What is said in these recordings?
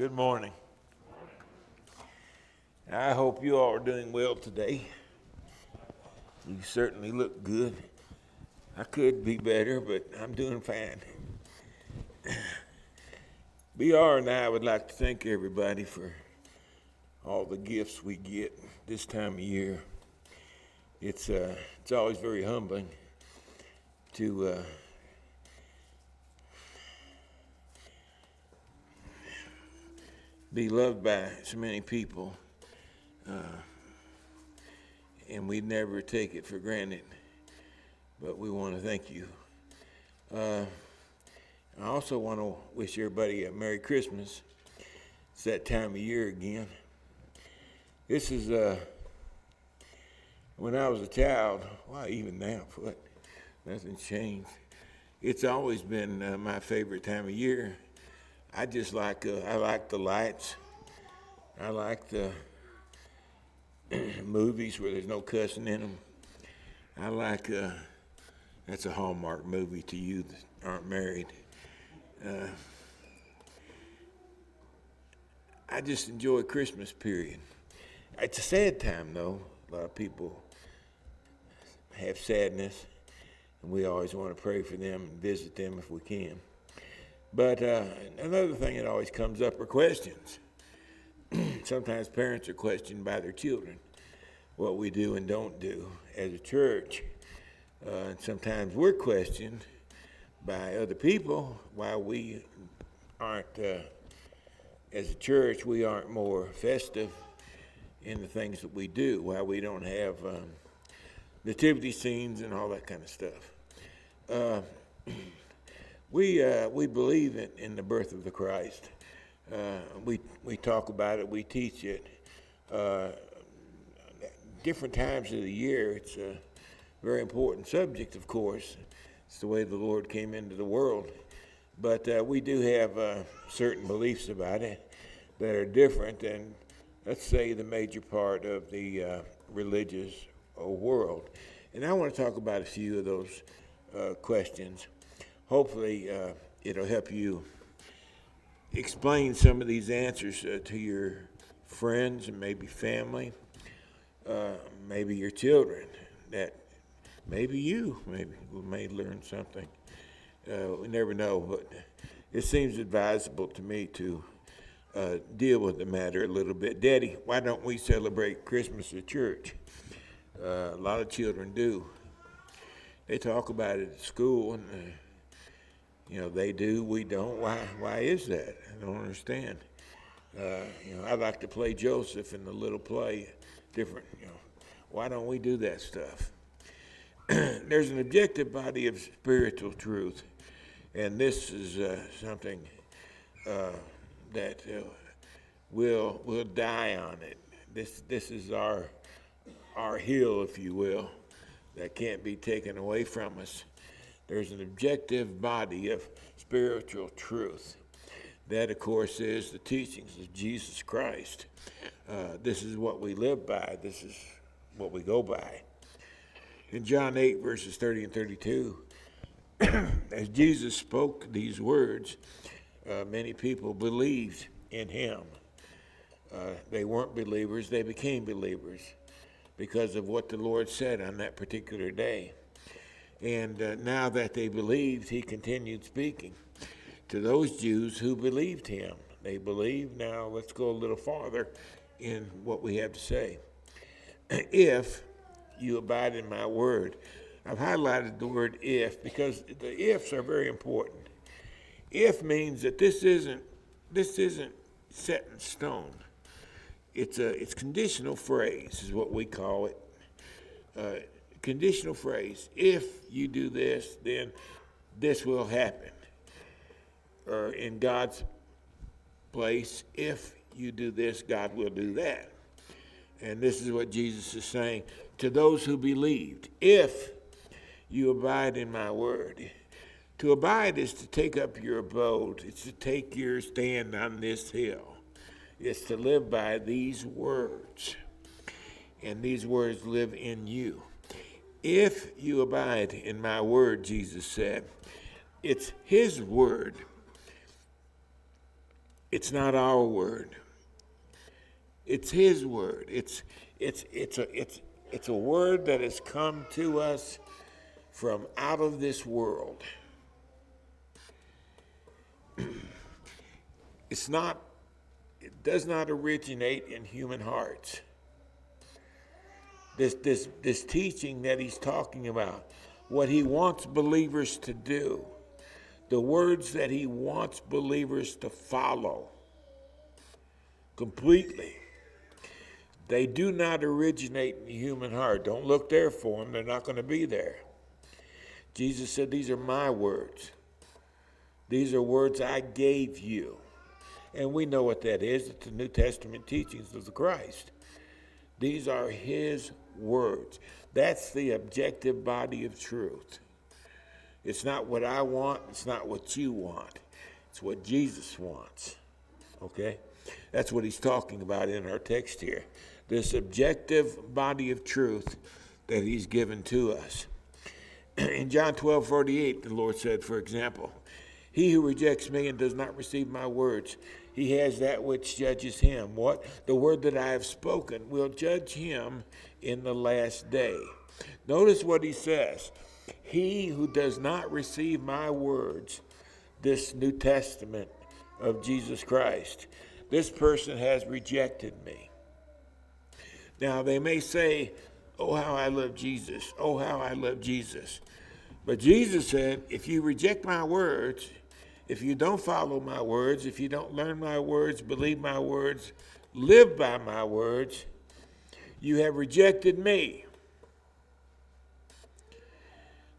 Good morning. I hope you all are doing well today. You certainly look good. I could be better, but I'm doing fine. BR and I would like to thank everybody for all the gifts we get this time of year. It's always very humbling to be loved by so many people, and we never take it for granted. But we want to thank you. I also want to wish everybody a Merry Christmas. It's that time of year again. This is when I was a child. Well, even now, but nothing's changed. It's always been my favorite time of year. I like the lights. I like the movies where there's no cussing in them. I like that's a Hallmark movie to you that aren't married. I just enjoy Christmas period. It's a sad time though. A lot of people have sadness, and we always want to pray for them and visit them if we can. But another thing that always comes up are questions. Sometimes parents are questioned by their children what we do and don't do as a church. And sometimes we're questioned by other people why we aren't, as a church, we aren't more festive in the things that we do, why we don't have nativity scenes and all that kind of stuff. We believe in the birth of the Christ. We talk about it, we teach it. Different times of the year, it's a very important subject, of course. It's the way the Lord came into the world. But we do have certain beliefs about it that are different than, let's say, the major part of the religious world. And I want to talk about a few of those questions. Hopefully, it'll help you explain some of these answers to your friends and maybe family, maybe your children, that maybe you may learn something. We never know, but it seems advisable to me to deal with the matter a little bit. Daddy, why don't we celebrate Christmas at church? A lot of children do. They talk about it at school, and they do, we don't. Why is that? I don't understand. I like to play Joseph in the little play, different, why don't we do that stuff? There's an objective body of spiritual truth, and this is something that we'll die on it. This is our hill, if you will, that can't be taken away from us. There's an objective body of spiritual truth. That, of course, is the teachings of Jesus Christ. This is what we live by. This is what we go by. In John 8, verses 30 and 32, as Jesus spoke these words, many people believed in him. They weren't believers, they became believers because of what the Lord said on that particular day. And now that they believed, he continued speaking to those Jews who believed him. They believed. Now let's go a little farther in what we have to say. If you abide in my word. I've highlighted the word if because the ifs are very important. If means that this isn't set in stone. It's conditional phrase is what we call it. Conditional phrase. If you do this, then this will happen. Or in God's place, if you do this, God will do that. And this is what Jesus is saying to those who believed. If you abide in my word. To abide is to take up your abode. It's to take your stand on this hill. It's to live by these words. And these words live in you. If you abide in my word, Jesus said, it's his word It's not our word. It's his word. It's a word that has come to us from out of this world. It does not originate in human hearts. This teaching that he's talking about, what he wants believers to do, the words that he wants believers to follow completely, they do not originate in the human heart. Don't look there for them. They're not going to be there. Jesus said, these are my words. These are words I gave you. And we know what that is. It's the New Testament teachings of the Christ. These are his words. That's the objective body of truth. It's not what I want. It's not what you want. It's what Jesus wants. Okay? That's what he's talking about in our text here. This objective body of truth that he's given to us. In John 12:48, the Lord said, for example, he who rejects me and does not receive my words, he has that which judges him. What? The word that I have spoken will judge him in the last day. Notice what he says. He who does not receive my words, this New Testament of Jesus Christ, this person has rejected me. Now, they may say, oh, how I love Jesus. Oh, how I love Jesus. But Jesus said, if you reject my words, if you don't follow my words, if you don't learn my words, believe my words, live by my words, you have rejected me.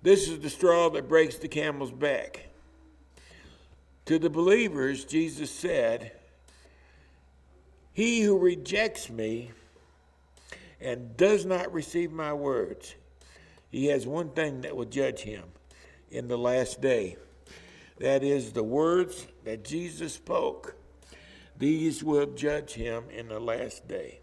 This is the straw that breaks the camel's back. To the believers, Jesus said, he who rejects me and does not receive my words, he has one thing that will judge him in the last day. That is the words that Jesus spoke. These will judge him in the last day.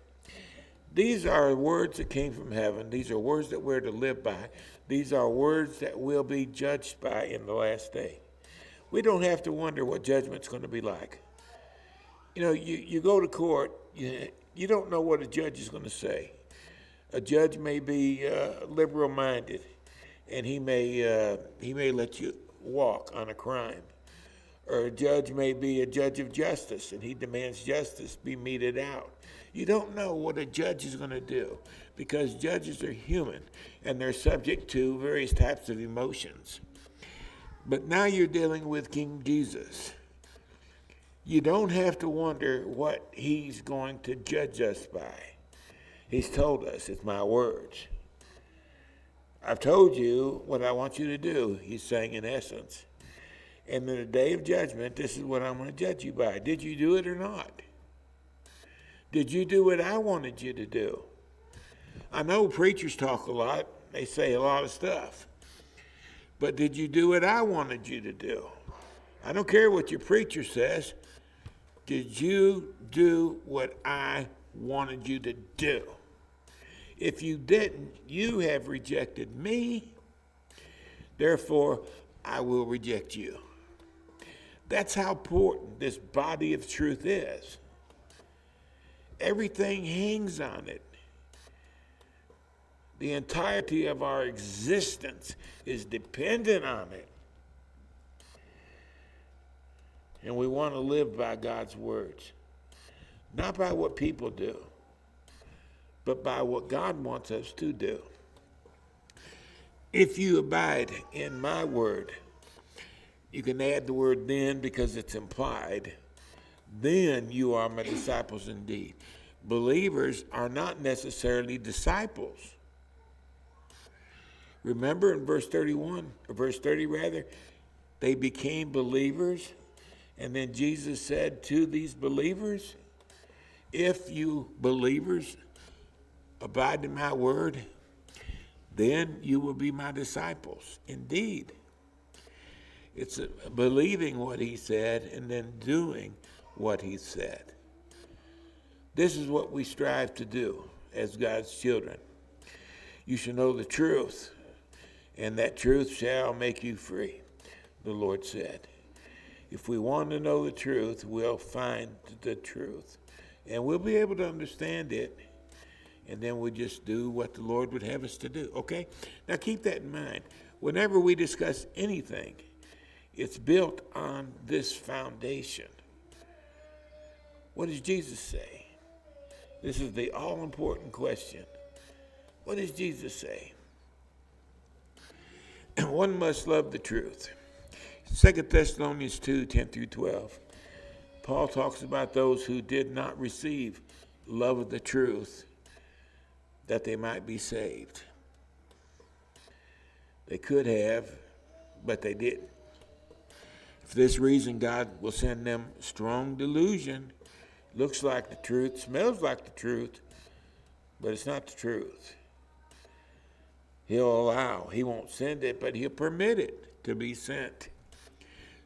These are words that came from heaven. These are words that we're to live by. These are words that will be judged by in the last day. We don't have to wonder what judgment's going to be like. You know, you go to court, you don't know what a judge is going to say. A judge may be liberal-minded, and he may let you walk on a crime. Or a judge may be a judge of justice, and he demands justice be meted out. You don't know what a judge is going to do, because judges are human, and they're subject to various types of emotions. But now you're dealing with King Jesus. You don't have to wonder what he's going to judge us by. He's told us, it's my words. I've told you what I want you to do, he's saying in essence. And in the day of judgment, this is what I'm going to judge you by. Did you do it or not? Did you do what I wanted you to do? I know preachers talk a lot. They say a lot of stuff. But did you do what I wanted you to do? I don't care what your preacher says. Did you do what I wanted you to do? If you didn't, you have rejected me. Therefore, I will reject you. That's how important this body of truth is. Everything hangs on it. The entirety of our existence is dependent on it. And we want to live by God's words. Not by what people do, but by what God wants us to do. If you abide in my word, you can add the word then because it's implied. Then you are my disciples indeed. Believers are not necessarily disciples. Remember in verse 30 rather, they became believers. And then Jesus said to these believers, if you believers abide in my word, then you will be my disciples indeed. It's believing what he said and then doing what he said. This is what we strive to do as God's children. You shall know the truth, and that truth shall make you free, the Lord said. If we want to know the truth, we'll find the truth. And we'll be able to understand it. And then we'll just do what the Lord would have us to do. Okay? Now keep that in mind. Whenever we discuss anything, it's built on this foundation. What does Jesus say? This is the all-important question. What does Jesus say? One must love the truth. 2 Thessalonians 2, 10 through 12. Paul talks about those who did not receive love of the truth, that they might be saved. They could have, but they didn't. For this reason, God will send them strong delusion. Looks like the truth, smells like the truth, but it's not the truth. He'll allow, he won't send it, but he'll permit it to be sent.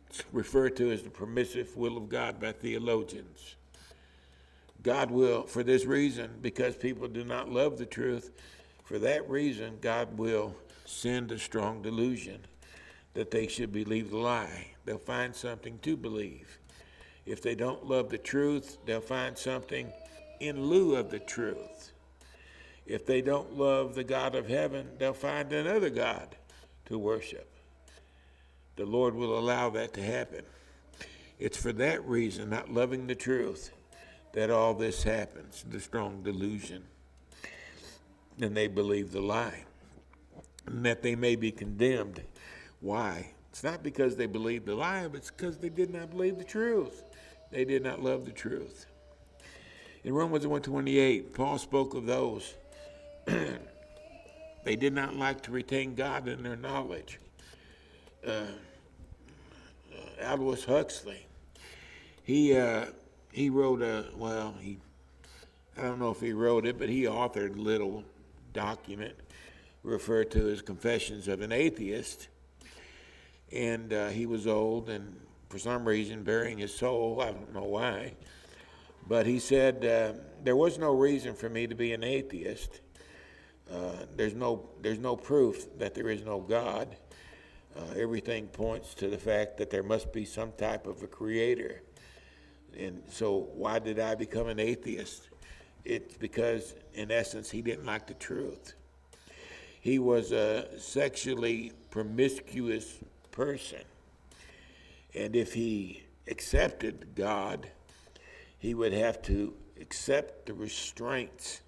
It's referred to as the permissive will of God by theologians. God will, for this reason, because people do not love the truth, for that reason, God will send a strong delusion that they should believe the lie. They'll find something to believe. If they don't love the truth, they'll find something in lieu of the truth. If they don't love the God of heaven, they'll find another God to worship. The Lord will allow that to happen. It's for that reason, not loving the truth, that all this happens, the strong delusion. And they believe the lie, and that they may be condemned. Why? It's not because they believed the lie, but it's because they did not believe the truth. They did not love the truth. In Romans 1:28, Paul spoke of those. They did not like to retain God in their knowledge. Aldous Huxley, he wrote I don't know if he wrote it, but he authored a little document referred to as Confessions of an Atheist. And he was old and for some reason burying his soul. I don't know why. But he said, there was no reason for me to be an atheist. There's no proof that there is no God. Everything points to the fact that there must be some type of a creator. And so why did I become an atheist? It's because, in essence, he didn't like the truth. He was a sexually promiscuous person. And if he accepted God, he would have to accept the restraints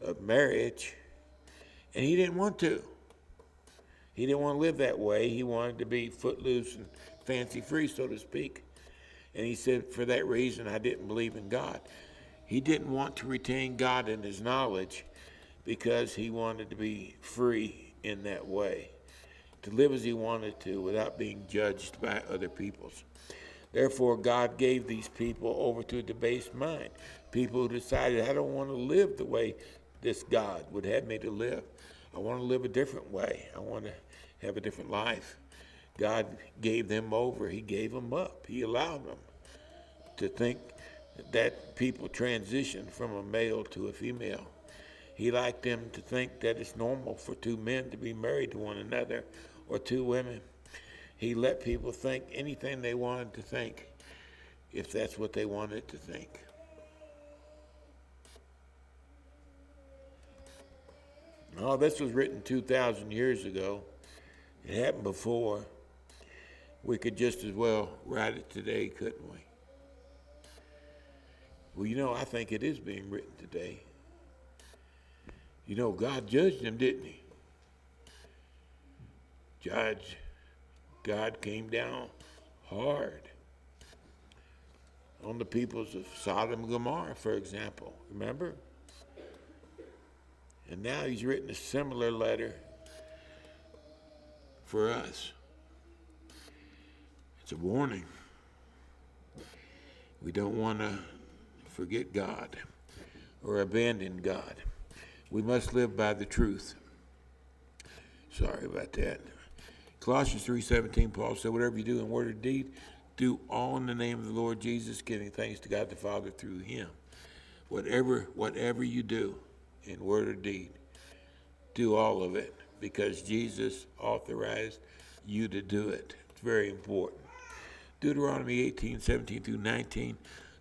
of marriage. And he didn't want to. He didn't want to live that way. He wanted to be footloose and fancy free, so to speak. And he said, for that reason, I didn't believe in God. He didn't want to retain God in his knowledge because he wanted to be free in that way, to live as he wanted to without being judged by other peoples. Therefore, God gave these people over to a debased mind, people who decided, I don't want to live the way this God would have me to live. I want to live a different way. I want to have a different life. God gave them over. He gave them up. He allowed them to think that people transition from a male to a female. He liked them to think that it's normal for two men to be married to one another or two women. He let people think anything they wanted to think, if that's what they wanted to think. Oh, this was written 2,000 years ago. It happened before. We could just as well write it today, couldn't we? Well, I think it is being written today. God judged them, didn't he? God came down hard on the peoples of Sodom and Gomorrah, for example. Remember? And now he's written a similar letter for us. It's a warning. We don't want to forget God or abandon God. We must live by the truth. Sorry about that. Colossians 3:17, Paul said, whatever you do in word or deed, do all in the name of the Lord Jesus, giving thanks to God the Father through him. Whatever you do in word or deed, do all of it because Jesus authorized you to do it. It's very important. Deuteronomy 18:17 through 19,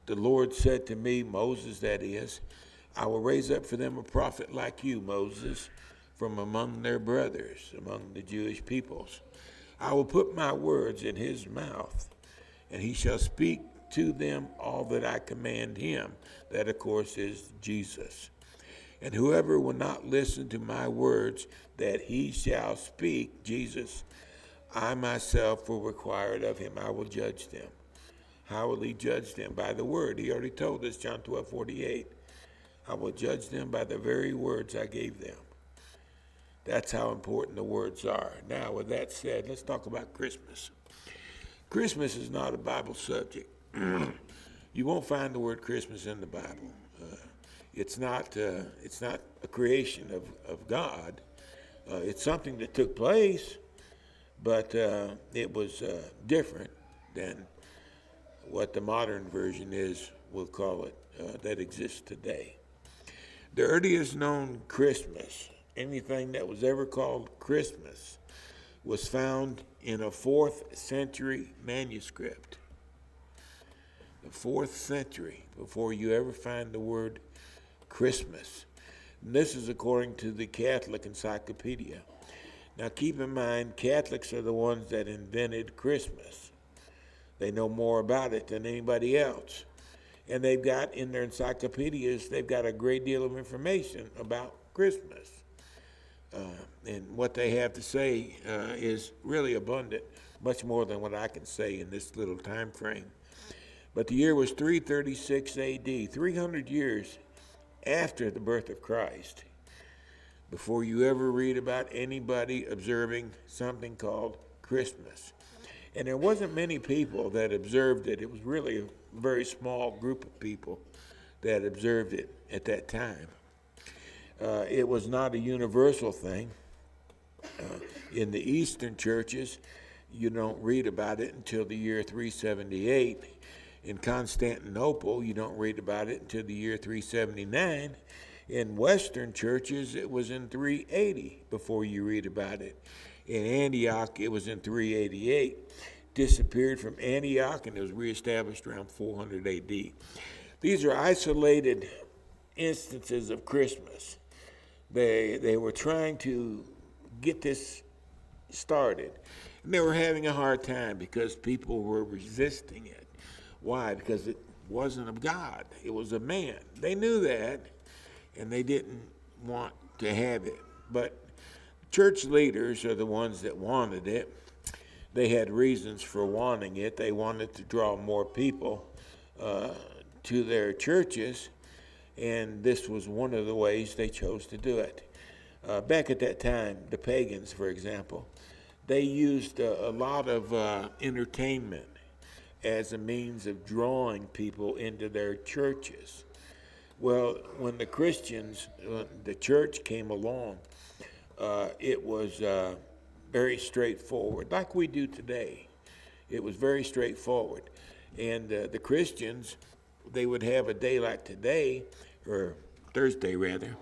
the Lord said to me, Moses that is, I will raise up for them a prophet like you, Moses, from among their brothers, among the Jewish peoples. I will put my words in his mouth, and he shall speak to them all that I command him. That, of course, is Jesus. And whoever will not listen to my words that he shall speak, Jesus, I myself will require it of him. I will judge them. How will he judge them? By the word. He already told us, John 12:48. I will judge them by the very words I gave them. That's how important the words are. Now, with that said, let's talk about Christmas. Christmas is not a Bible subject. You won't find the word Christmas in the Bible. It's not a creation of God. It's something that took place, but it was different than what the modern version is, we'll call it, that exists today. The earliest known Christmas, anything that was ever called Christmas, was found in a 4th century manuscript. The 4th century, before you ever find the word Christmas. And this is according to the Catholic Encyclopedia. Now keep in mind, Catholics are the ones that invented Christmas. They know more about it than anybody else. And they've got in their encyclopedias, they've got a great deal of information about Christmas. And what they have to say is really abundant, much more than what I can say in this little time frame. But the year was 336 AD, 300 years after the birth of Christ, before you ever read about anybody observing something called Christmas. And there wasn't many people that observed it. It was really a very small group of people that observed it at that time. It was not a universal thing. In the Eastern churches, you don't read about it until the year 378. In Constantinople, you don't read about it until the year 379. In Western churches, it was in 380 before you read about it. In Antioch, it was in 388. Disappeared from Antioch, and it was reestablished around 400 AD. These are isolated instances of Christmas. They were trying to get this started. And they were having a hard time because people were resisting it. Why? Because it wasn't of God. It was of man. They knew that, and they didn't want to have it. But church leaders are the ones that wanted it. They had reasons for wanting it. They wanted to draw more people to their churches, and this was one of the ways they chose to do it. Back at that time, the pagans, for example, they used a lot of entertainment as a means of drawing people into their churches. Well, when the Christians, the church came along, it was very straightforward, like we do today. It was very straightforward. And the Christians, they would have a day like today, or Thursday rather.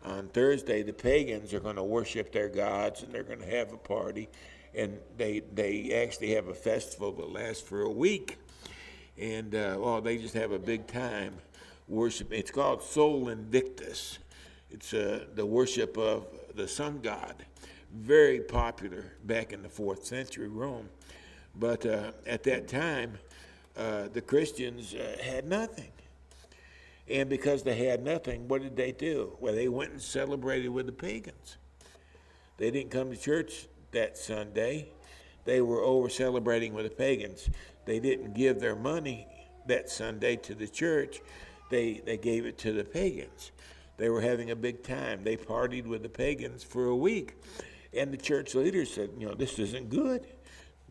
On Thursday, the pagans are going to worship their gods, and they're going to have a party. And they actually have a festival that lasts for a week. And, they just have a big time worship. It's called Sol Invictus. It's the worship of the sun god. Very popular back in the 4th century Rome. But at that time, the Christians had nothing. And because they had nothing, what did they do? Well, they went and celebrated with the pagans. They didn't come to church that Sunday. They were over celebrating with the pagans. They didn't give their money that Sunday to the church. They gave it to the pagans. They were having a big time. They partied with the pagans for a week. And the church leaders said, this isn't good.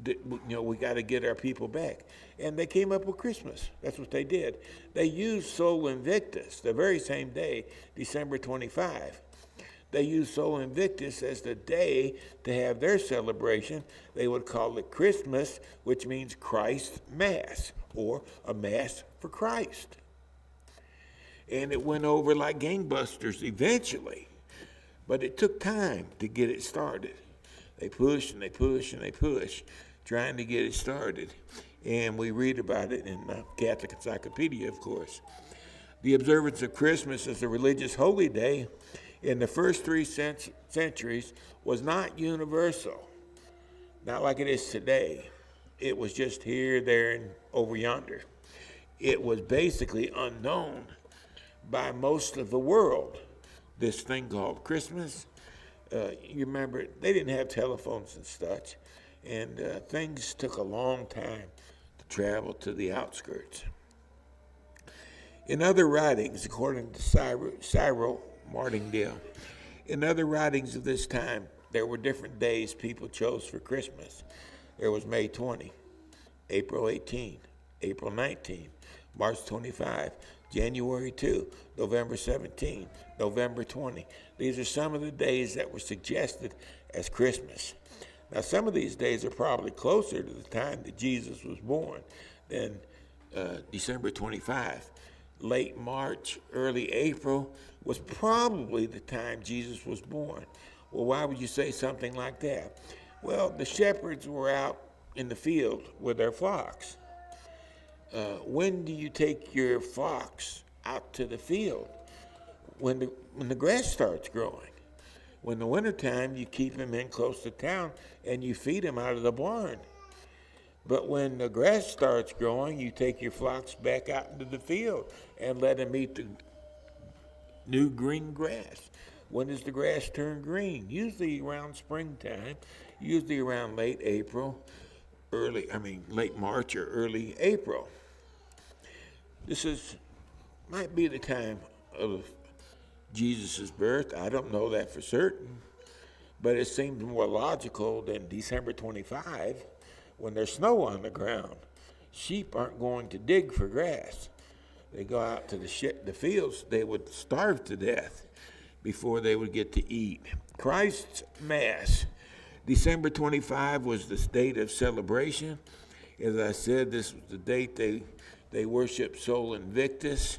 We got to get our people back. And they came up with Christmas. That's what they did. They used Sol Invictus the very same day, December 25. They used Sol Invictus as the day to have their celebration. They would call it Christmas, which means Christ Mass, or a Mass for Christ. And it went over like gangbusters eventually. But it took time to get it started. They pushed and they pushed and they pushed, trying to get it started. and we read about it in the Catholic Encyclopedia, of course. The observance of Christmas as a religious holy day in the first three centuries was not universal, not like it is today. It was just here, there, and over yonder. It was basically unknown by most of the world, this thing called Christmas. You remember, they didn't have telephones and such, and things took a long time to travel to the outskirts. In other writings, according to Cyril Martingale, in other writings of this time, there were different days people chose for Christmas. There was May 20, April 18, April 19, March 25, January 2, November 17, November 20. These are some of the days that were suggested as Christmas. Now, some of these days are probably closer to the time that Jesus was born than December 25. Late March, early April was probably the time Jesus was born. Well, why would you say something like that? Well, the shepherds were out in the field with their flocks. When do you take your flocks out to the field? When the grass starts growing. When the wintertime, you keep them in close to town and you feed them out of the barn. But when the grass starts growing, you take your flocks back out into the field and let them eat the new green grass. When does the grass turn green? Usually around springtime, usually around late March or early April. This might be the time of Jesus' birth. I don't know that for certain, but it seems more logical than December 25 when there's snow on the ground. Sheep aren't going to dig for grass. They go out to the fields. They would starve to death before they would get to eat. Christ's Mass. December 25 was the date of celebration. As I said, this was the date they worshiped Sol Invictus,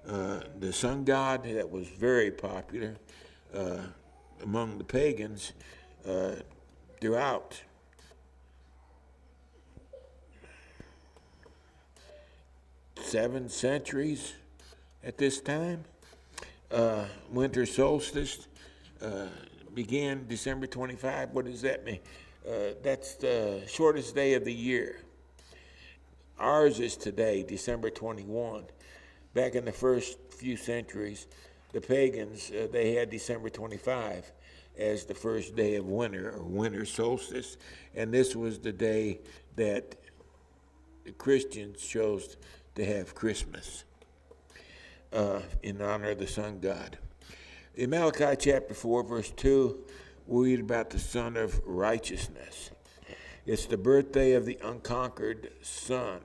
the sun god that was very popular among the pagans throughout 7 centuries at this time. Winter solstice began December 25. What does that mean? That's the shortest day of the year. Ours is today, December 21. Back in the first few centuries, the pagans, they had December 25 as the first day of winter, or winter solstice, and this was the day that the Christians chose to have Christmas in honor of the sun god. In Malachi chapter 4, verse 2, we read about the Son of Righteousness. It's the birthday of the unconquered Son,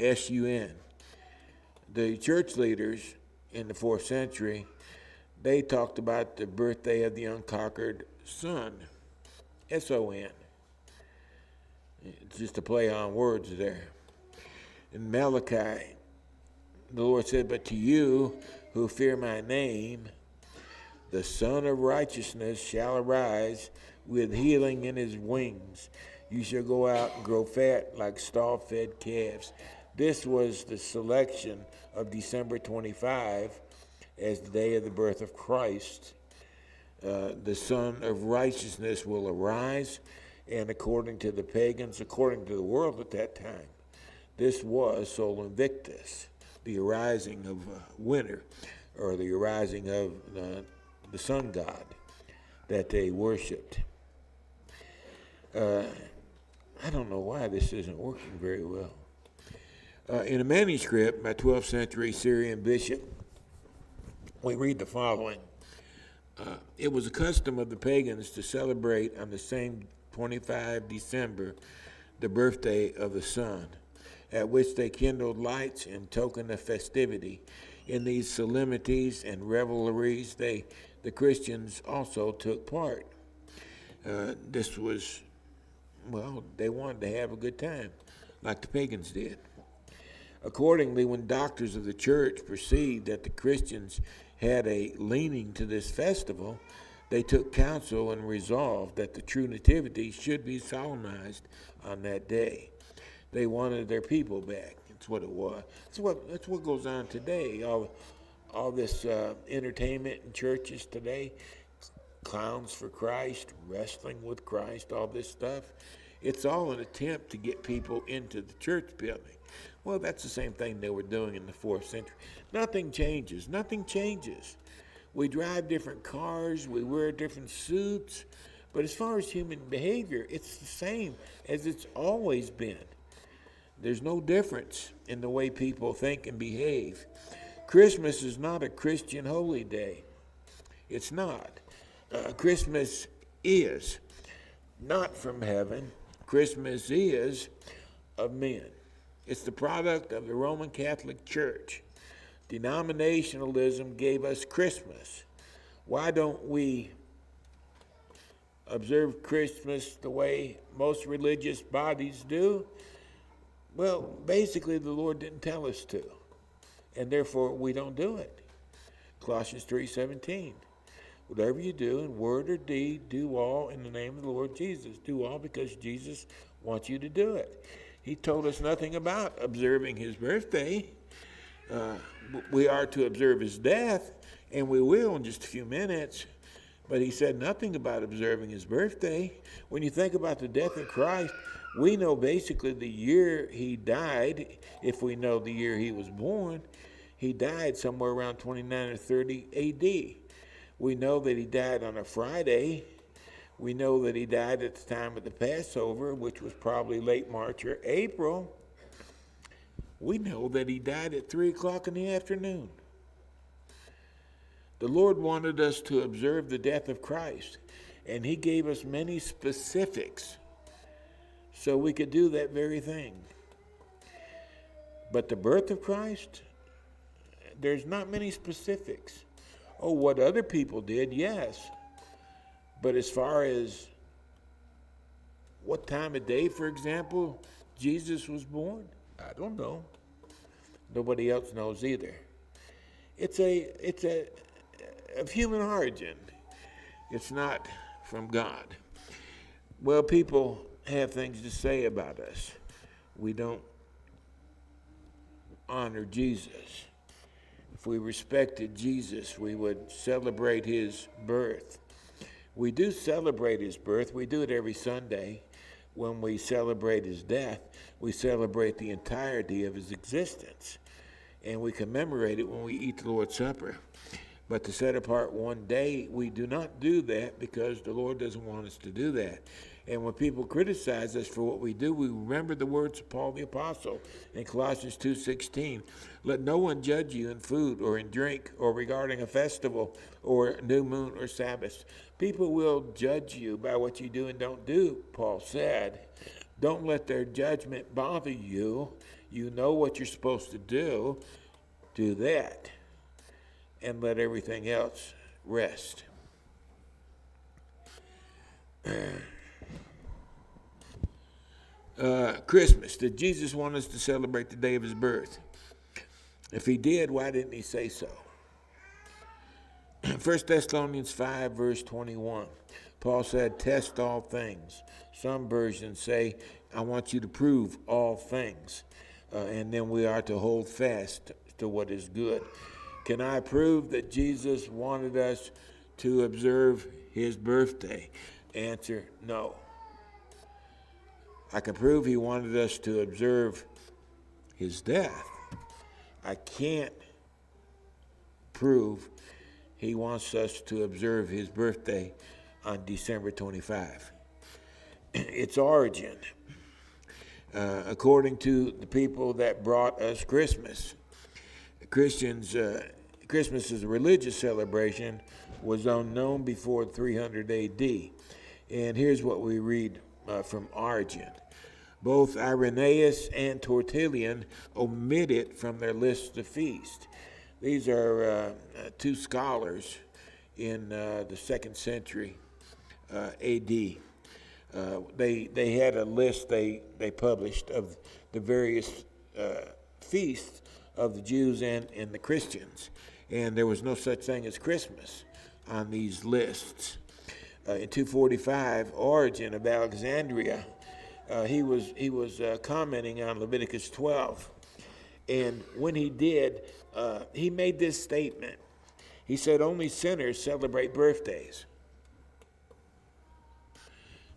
S-U-N. The church leaders in the 4th century, they talked about the birthday of the unconquered Son, S-O-N. It's just a play on words there. In Malachi, the Lord said, "But to you who fear my name, the Son of Righteousness shall arise with healing in his wings. You shall go out and grow fat like stall-fed calves." This was the selection of December 25 as the day of the birth of Christ. The Son of Righteousness will arise, and according to the pagans, according to the world at that time, this was Sol Invictus, the arising of winter, or the arising of the sun god that they worshipped. I don't know why this isn't working very well. In a manuscript by 12th century Syrian bishop, we read the following. It was a custom of the pagans to celebrate on the same 25 December the birthday of the sun, at which they kindled lights in token of festivity. In these solemnities and revelries, the Christians also took part. This was, they wanted to have a good time, like the pagans did. Accordingly, when doctors of the church perceived that the Christians had a leaning to this festival, They took counsel and resolved that the true nativity should be solemnized on that day. They wanted their people back. That's what it was. That's what goes on today. All this entertainment in churches today, clowns for Christ, wrestling with Christ, all this stuff. It's all an attempt to get people into the church building. Well, that's the same thing they were doing in the 4th century. Nothing changes. Nothing changes. We drive different cars, we wear different suits, but as far as human behavior, it's the same as it's always been. There's no difference in the way people think and behave. Christmas is not a Christian holy day. It's not. Christmas is not from heaven. Christmas is of men. It's the product of the Roman Catholic Church. Denominationalism gave us Christmas. Why don't we observe Christmas the way most religious bodies do? Well, basically the Lord didn't tell us to, and therefore we don't do it. Colossians 3:17. Whatever you do in word or deed, do all in the name of the Lord Jesus. Do all because Jesus wants you to do it. He told us nothing about observing his birthday. We are to observe his death, and we will in just a few minutes. But he said nothing about observing his birthday. When you think about the death of Christ, we know basically the year he died. If we know the year he was born, he died somewhere around 29 or 30 A.D. We know that he died on a Friday. We know that he died at the time of the Passover, which was probably late March or April. We know that he died at 3 o'clock in the afternoon. The Lord wanted us to observe the death of Christ, and he gave us many specifics so we could do that very thing. But the birth of Christ, there's not many specifics. Oh, what other people did, yes. But as far as what time of day, for example, Jesus was born, I don't know. Nobody else knows either. It's of human origin. It's not from God. Well, people have things to say about us. We don't honor Jesus. If we respected Jesus, we would celebrate his birth. We do celebrate his birth. We do it every Sunday. When we celebrate his death, we celebrate the entirety of his existence. And we commemorate it when we eat the Lord's Supper. But to set apart one day, we do not do that because the Lord doesn't want us to do that. And when people criticize us for what we do, we remember the words of Paul the Apostle in Colossians 2:16. Let no one judge you in food or in drink or regarding a festival or new moon or Sabbath. People will judge you by what you do and don't do, Paul said. Don't let their judgment bother you. You know what you're supposed to do. Do that. And let everything else rest. Christmas. Did Jesus want us to celebrate the day of his birth? If he did, why didn't he say so? 1 Thessalonians 5, verse 21. Paul said, test all things. Some versions say, I want you to prove all things. And then we are to hold fast to what is good. Can I prove that Jesus wanted us to observe his birthday? Answer, no. I can prove he wanted us to observe his death. I can't prove he wants us to observe his birthday on December 25. Its origin, according to the people that brought us Christmas, Christians, Christmas is a religious celebration, was unknown before 300 A.D. And here's what we read from Origen. Both Irenaeus and Tertullian omit it from their list of feasts. These are two scholars in the 2nd century A.D. They had a list they published of the various feasts of the Jews and the Christians. And there was no such thing as Christmas. on these lists. In 245, Origen of Alexandria, he was commenting on Leviticus 12, and when he did, he made this statement. He said, "Only sinners celebrate birthdays."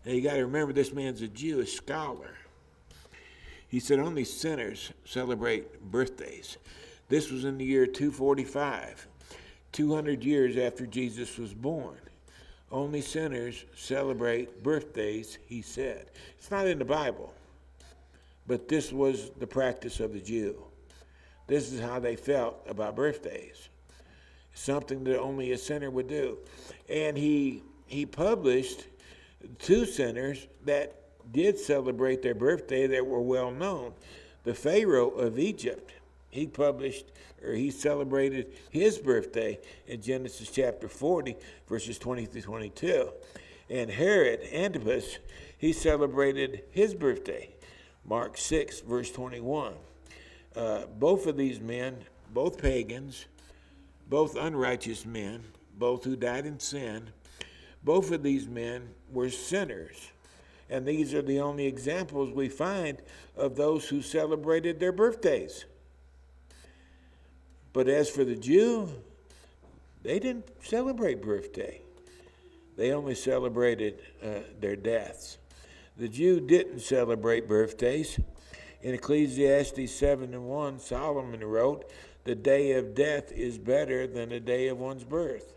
Now you got to remember, this man's a Jewish scholar. He said only sinners celebrate birthdays. This was in the year 245, 200 years after Jesus was born. Only sinners celebrate birthdays, he said. It's not in the Bible, but this was the practice of the Jew. This is how they felt about birthdays. Something that only a sinner would do. And he published two sinners that did celebrate their birthday that were well known. The Pharaoh of Egypt, he celebrated his birthday in Genesis chapter 40, verses 20 through 22. And Herod Antipas, he celebrated his birthday, Mark 6, verse 21. Both of these men, both pagans, both unrighteous men, both who died in sin, both of these men were sinners. And these are the only examples we find of those who celebrated their birthdays. But as for the Jew, they didn't celebrate birthday. They only celebrated their deaths. The Jew didn't celebrate birthdays. In Ecclesiastes 7:1, Solomon wrote, "The day of death is better than the day of one's birth."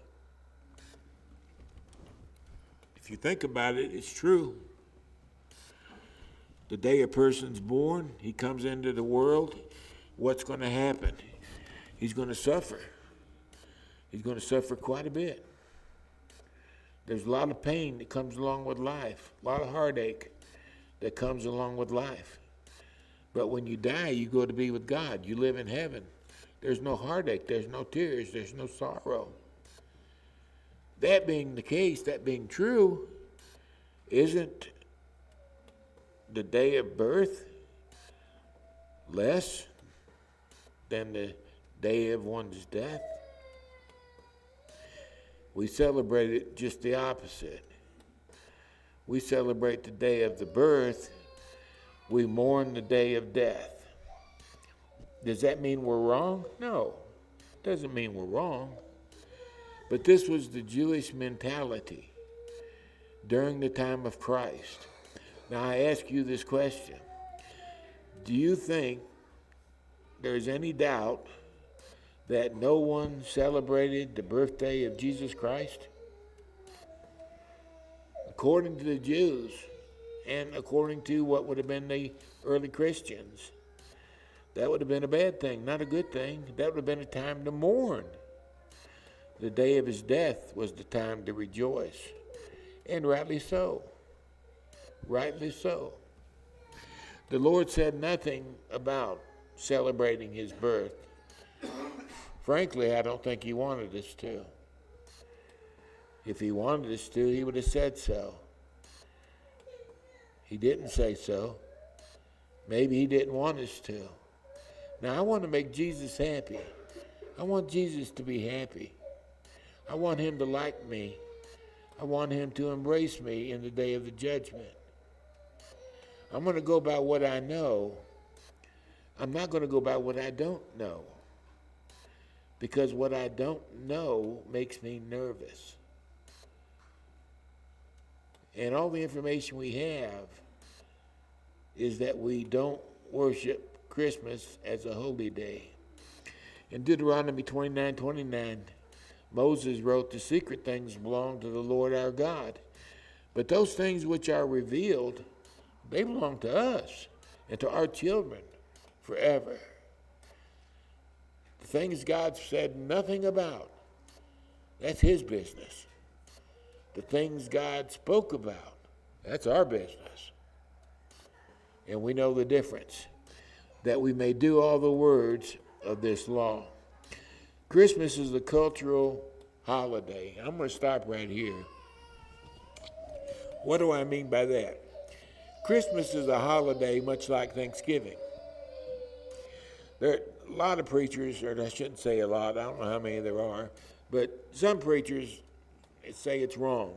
If you think about it, it's true. The day a person's born, he comes into the world, what's going to happen? He's going to suffer. He's going to suffer quite a bit. There's a lot of pain that comes along with life, a lot of heartache that comes along with life. But when you die, you go to be with God. You live in heaven. There's no heartache, there's no tears, there's no sorrow. That being the case, that being true, isn't the day of birth less than the day of one's death? We celebrate it just the opposite. We celebrate the day of the birth. We mourn the day of death. Does that mean we're wrong? No, it doesn't mean we're wrong. But this was the Jewish mentality during the time of Christ. Now I ask you this question. Do you think there's any doubt that no one celebrated the birthday of Jesus Christ? According to the Jews, and according to what would have been the early Christians, that would have been a bad thing, not a good thing. That would have been a time to mourn. The day of his death was the time to rejoice, and rightly so. Rightly so. The Lord said nothing about celebrating his birth. Frankly, I don't think he wanted us to. If he wanted us to, he would have said so. He didn't say so. Maybe he didn't want us to. Now, I want to make Jesus happy. I want Jesus to be happy. I want him to like me. I want him to embrace me in the day of the judgment. I'm going to go by what I know. I'm not going to go by what I don't know. Because what I don't know makes me nervous. And all the information we have is that we don't worship Christmas as a holy day. In Deuteronomy 29:29, Moses wrote, "The secret things belong to the Lord our God. But those things which are revealed, they belong to us and to our children forever." The things God said nothing about, that's his business. The things God spoke about, that's our business. And we know the difference, that we may do all the words of this law. Christmas is a cultural holiday. I'm going to stop right here. What do I mean by that? Christmas is a holiday much like Thanksgiving. There are a lot of preachers, or I shouldn't say a lot, I don't know how many there are, but some preachers say it's wrong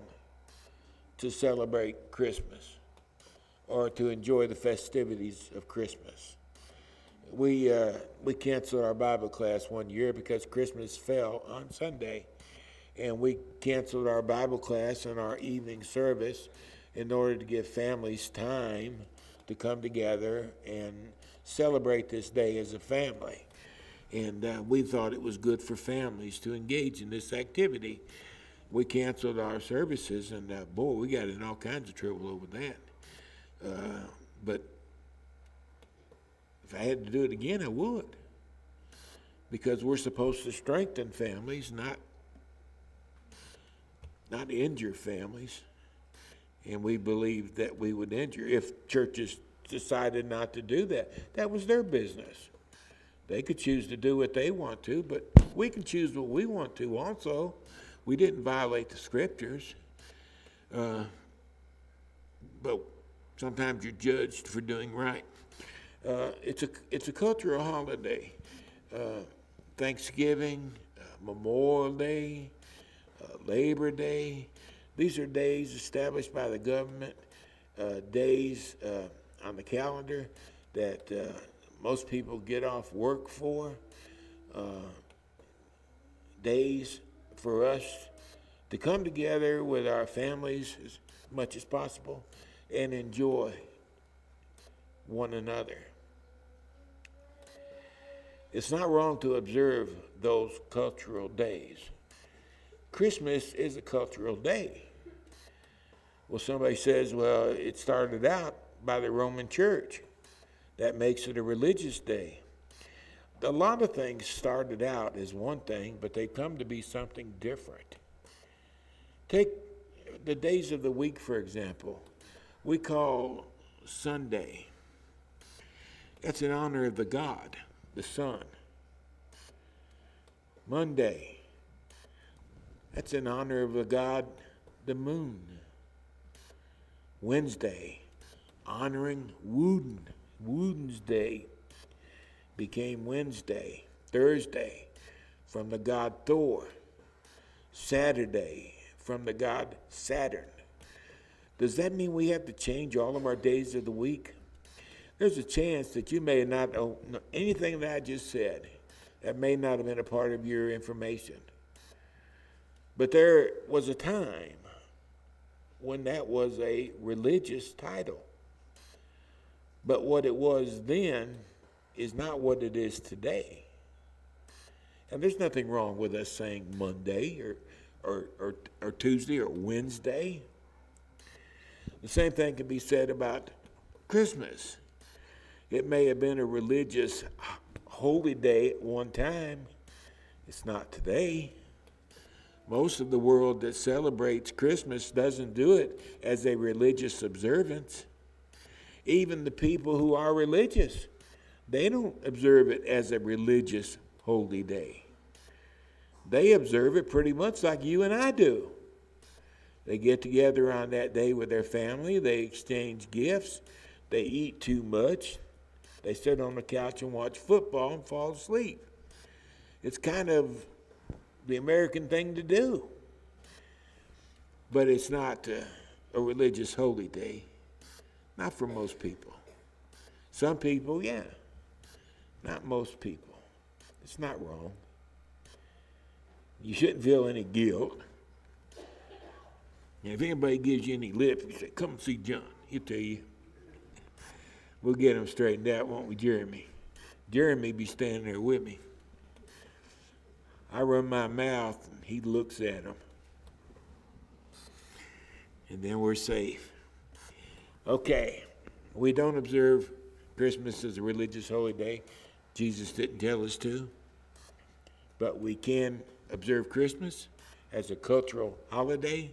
to celebrate Christmas or to enjoy the festivities of Christmas. We canceled our Bible class one year because Christmas fell on Sunday, and we canceled our Bible class and our evening service in order to give families time to come together and celebrate this day as a family. And we thought it was good for families to engage in this activity. We canceled our services, and boy, we got in all kinds of trouble over that. But if I had to do it again, I would. Because we're supposed to strengthen families, not injure families. And we believed that we would injure. If churches decided not to do that, that was their business. They could choose to do what they want to, but we can choose what we want to also. We didn't violate the scriptures. But sometimes you're judged for doing right. It's a cultural holiday. Thanksgiving, Memorial Day, Labor Day. These are days established by the government, days on the calendar that most people get off work for, days for us to come together with our families as much as possible and enjoy one another. It's not wrong to observe those cultural days. Christmas is a cultural day. Well, somebody says, well, it started out by the Roman Church. That makes it a religious day. A lot of things started out as one thing, but they come to be something different. Take the days of the week, for example. We call Sunday. That's in honor of the God, the sun. Monday. That's in honor of the God, the moon. Wednesday, honoring Woden. Woden's Day became Wednesday. Thursday, from the god Thor. Saturday, from the god Saturn. Does that mean we have to change all of our days of the week? There's a chance that you may not know anything that I just said. That may not have been a part of your information. But there was a time when that was a religious title. But what it was then is not what it is today. And there's nothing wrong with us saying Monday or Tuesday or Wednesday. The same thing can be said about Christmas. It may have been a religious holy day at one time. It's not today. Most of the world that celebrates Christmas doesn't do it as a religious observance. Even the people who are religious, they don't observe it as a religious holy day. They observe it pretty much like you and I do. They get together on that day with their family. They exchange gifts. They eat too much. They sit on the couch and watch football and fall asleep. It's kind of the American thing to do. But it's not a religious holy day. Not for most people. Some people, yeah. Not most people. It's not wrong. You shouldn't feel any guilt. And if anybody gives you any lip, you say, come and see John. He'll tell you. We'll get him straightened out, won't we, Jeremy? Jeremy be standing there with me. I run my mouth, and he looks at him. And then we're safe. Okay, we don't observe Christmas as a religious holiday. Jesus didn't tell us to. But we can observe Christmas as a cultural holiday,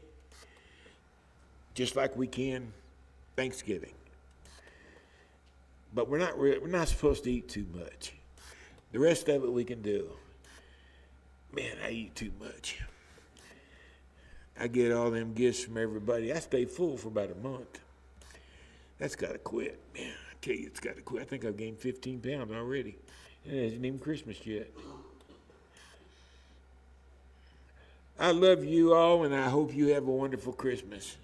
just like we can Thanksgiving. But we're not supposed to eat too much. The rest of it we can do. Man, I eat too much. I get all them gifts from everybody. I stay full for about a month. That's got to quit. Man, I tell you, it's got to quit. I think I've gained 15 pounds already. And it isn't even Christmas yet. I love you all, and I hope you have a wonderful Christmas.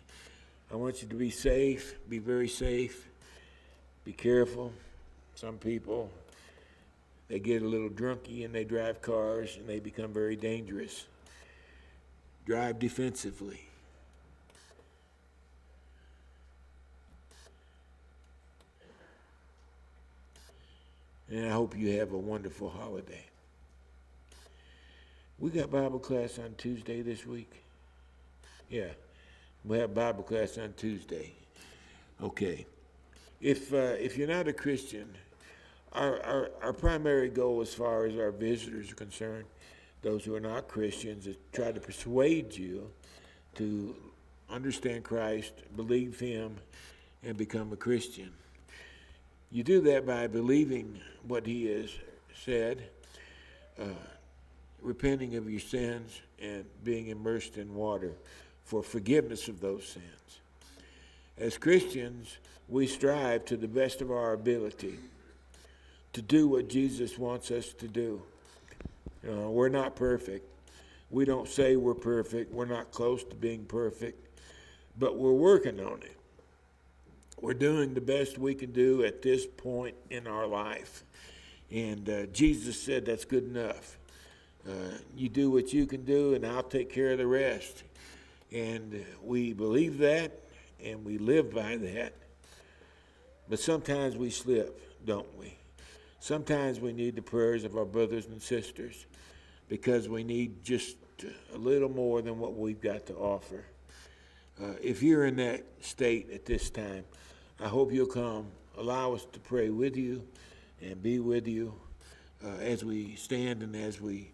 I want you to be safe, be very safe, be careful. Some people, they get a little drunky and they drive cars and they become very dangerous. Drive defensively. And I hope you have a wonderful holiday. We got Bible class on Tuesday this week. Yeah, we have Bible class on Tuesday. Okay. If you're not a Christian, our primary goal as far as our visitors are concerned, those who are not Christians, is try to persuade you to understand Christ, believe Him, and become a Christian. You do that by believing what He has said, repenting of your sins, and being immersed in water for forgiveness of those sins. As Christians, we strive to the best of our ability to do what Jesus wants us to do. We're not perfect. We don't say we're perfect. We're not close to being perfect, but we're working on it. We're doing the best we can do at this point in our life. And Jesus said that's good enough. You do what you can do, and I'll take care of the rest. And we believe that, and we live by that. But sometimes we slip, don't we? Sometimes we need the prayers of our brothers and sisters because we need just a little more than what we've got to offer. If you're in that state at this time, I hope you'll come. Allow us to pray with you and be with you as we stand and as we